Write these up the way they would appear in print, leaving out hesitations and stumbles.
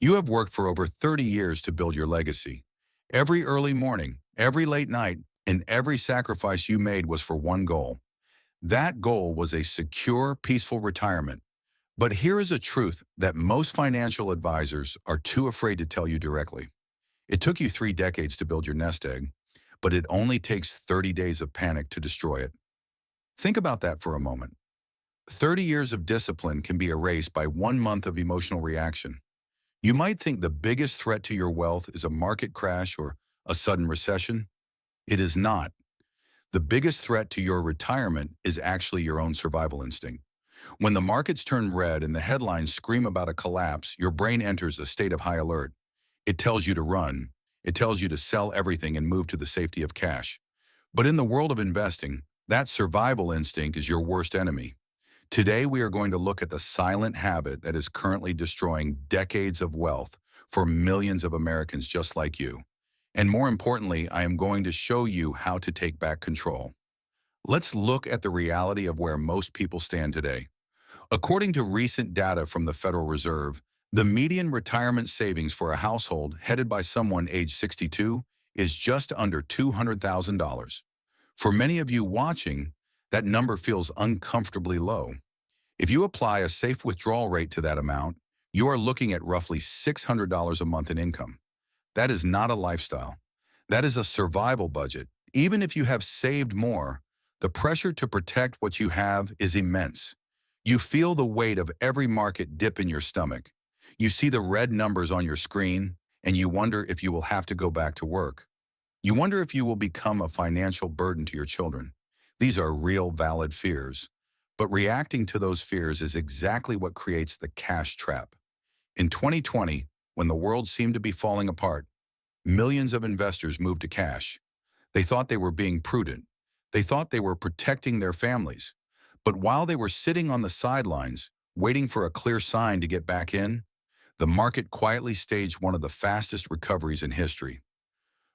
You have worked for over 30 years to build your legacy. Every early morning, every late night, and every sacrifice you made was for one goal. That goal was a secure, peaceful retirement. But here is a truth that most financial advisors are too afraid to tell you directly. It took you 3 decades to build your nest egg, but it only takes 30 days of panic to destroy it. Think about that for a moment. 30 years of discipline can be erased by 1 month of emotional reaction. You might think the biggest threat to your wealth is a market crash or a sudden recession. It is not. The biggest threat to your retirement is actually your own survival instinct. When the markets turn red and the headlines scream about a collapse, your brain enters a state of high alert. It tells you to run. It tells you to sell everything and move to the safety of cash. But in the world of investing, that survival instinct is your worst enemy. Today, we are going to look at the silent habit that is currently destroying decades of wealth for millions of Americans just like you. And more importantly, I am going to show you how to take back control. Let's look at the reality of where most people stand today. According to recent data from the Federal Reserve, the median retirement savings for a household headed by someone age 62 is just under $200,000. For many of you watching, that number feels uncomfortably low. If you apply a safe withdrawal rate to that amount, you are looking at roughly $600 a month in income. That is not a lifestyle. That is a survival budget. Even if you have saved more, the pressure to protect what you have is immense. You feel the weight of every market dip in your stomach. You see the red numbers on your screen, and you wonder if you will have to go back to work. You wonder if you will become a financial burden to your children. These are real, valid fears. But reacting to those fears is exactly what creates the cash trap. In 2020, when the world seemed to be falling apart, millions of investors moved to cash. They thought they were being prudent. They thought they were protecting their families. But while they were sitting on the sidelines, waiting for a clear sign to get back in, the market quietly staged one of the fastest recoveries in history.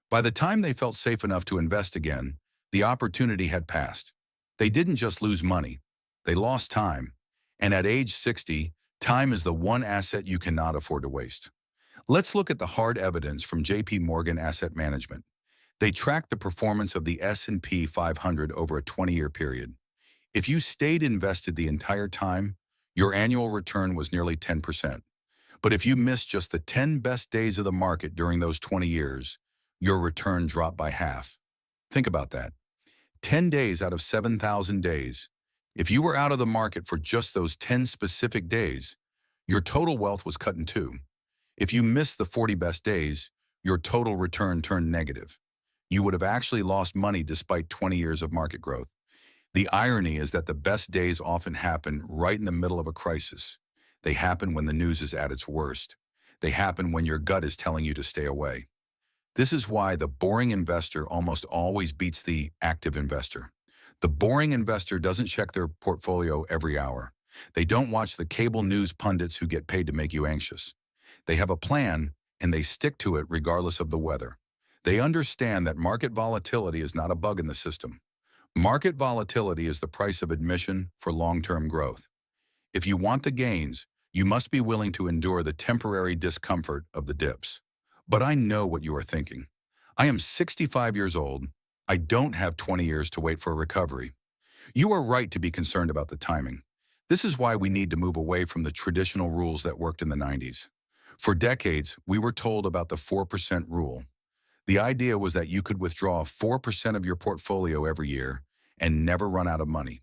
By the time they felt safe enough to invest again, the opportunity had passed. They didn't just lose money. They lost time. And at age 60, time is the one asset you cannot afford to waste. Let's look at the hard evidence from JP Morgan Asset Management. They tracked the performance of the S&P 500 over a 20-year period. If you stayed invested the entire time, your annual return was nearly 10%. But if you missed just the 10 best days of the market during those 20 years, your return dropped by half. Think about that. 10 days out of 7,000 days. If you were out of the market for just those 10 specific days, your total wealth was cut in two. If you missed the 40 best days, your total return turned negative. You would have actually lost money despite 20 years of market growth. The irony is that the best days often happen right in the middle of a crisis. They happen when the news is at its worst. They happen when your gut is telling you to stay away. This is why the boring investor almost always beats the active investor. The boring investor doesn't check their portfolio every hour. They don't watch the cable news pundits who get paid to make you anxious. They have a plan, and they stick to it regardless of the weather. They understand that market volatility is not a bug in the system. Market volatility is the price of admission for long-term growth. If you want the gains, you must be willing to endure the temporary discomfort of the dips. But I know what you are thinking. I am 65 years old. I don't have 20 years to wait for a recovery. You are right to be concerned about the timing. This is why we need to move away from the traditional rules that worked in the 90s. For decades, we were told about the 4% rule. The idea was that you could withdraw 4% of your portfolio every year and never run out of money.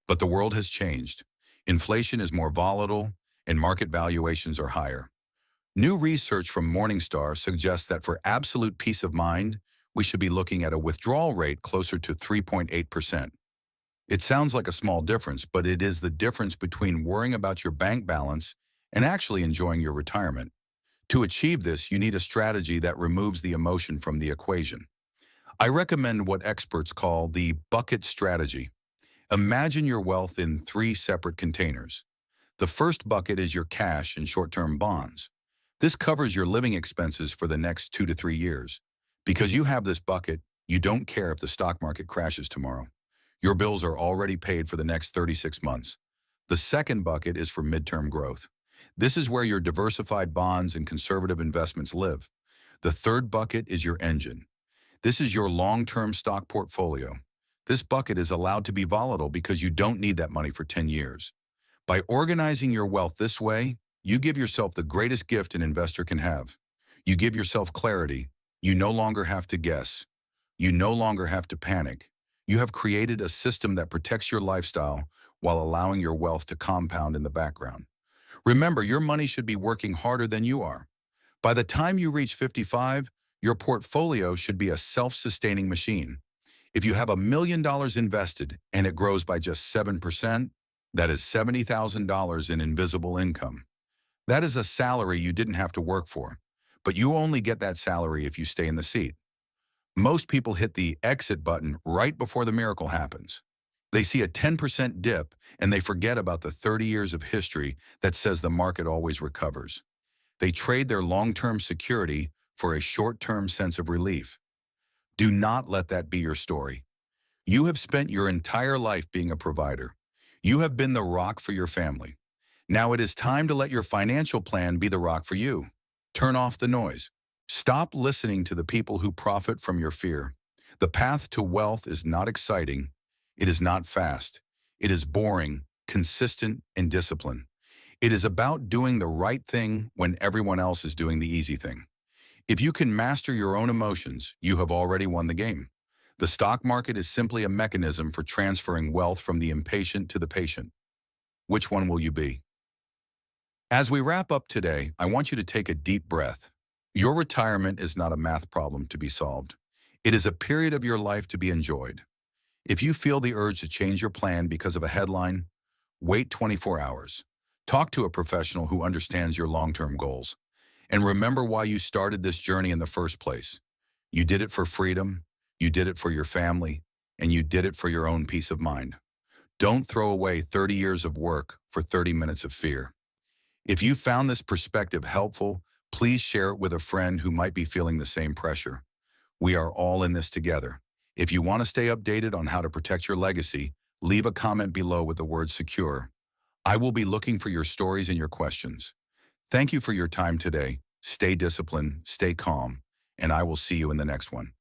But the world has changed. Inflation is more volatile, and market valuations are higher. New research from Morningstar suggests that for absolute peace of mind, we should be looking at a withdrawal rate closer to 3.8%. It sounds like a small difference, but it is the difference between worrying about your bank balance and actually enjoying your retirement. To achieve this, you need a strategy that removes the emotion from the equation. I recommend what experts call the bucket strategy. Imagine your wealth in 3 separate containers. The first bucket is your cash and short-term bonds. This covers your living expenses for the next 2 to 3 years. Because you have this bucket, you don't care if the stock market crashes tomorrow. Your bills are already paid for the next 36 months. The second bucket is for midterm growth. This is where your diversified bonds and conservative investments live. The third bucket is your engine. This is your long-term stock portfolio. This bucket is allowed to be volatile because you don't need that money for 10 years. By organizing your wealth this way, you give yourself the greatest gift an investor can have. You give yourself clarity. You no longer have to guess. You no longer have to panic. You have created a system that protects your lifestyle while allowing your wealth to compound in the background. Remember, your money should be working harder than you are. By the time you reach 55, your portfolio should be a self-sustaining machine. If you have $1 million invested and it grows by just 7%, that is $70,000 in invisible income. That is a salary you didn't have to work for, but you only get that salary if you stay in the seat. Most people hit the exit button right before the miracle happens. They see a 10% dip and they forget about the 30 years of history that says the market always recovers. They trade their long-term security for a short-term sense of relief. Do not let that be your story. You have spent your entire life being a provider. You have been the rock for your family. Now it is time to let your financial plan be the rock for you. Turn off the noise. Stop listening to the people who profit from your fear. The path to wealth is not exciting. It is not fast. It is boring, consistent, and disciplined. It is about doing the right thing when everyone else is doing the easy thing. If you can master your own emotions, you have already won the game. The stock market is simply a mechanism for transferring wealth from the impatient to the patient. Which one will you be? As we wrap up today, I want you to take a deep breath. Your retirement is not a math problem to be solved. It is a period of your life to be enjoyed. If you feel the urge to change your plan because of a headline, wait 24 hours. Talk to a professional who understands your long-term goals. And remember why you started this journey in the first place. You did it for freedom, you did it for your family, and you did it for your own peace of mind. Don't throw away 30 years of work for 30 minutes of fear. If you found this perspective helpful, please share it with a friend who might be feeling the same pressure. We are all in this together. If you want to stay updated on how to protect your legacy, leave a comment below with the word secure. I will be looking for your stories and your questions. Thank you for your time today. Stay disciplined, stay calm, and I will see you in the next one.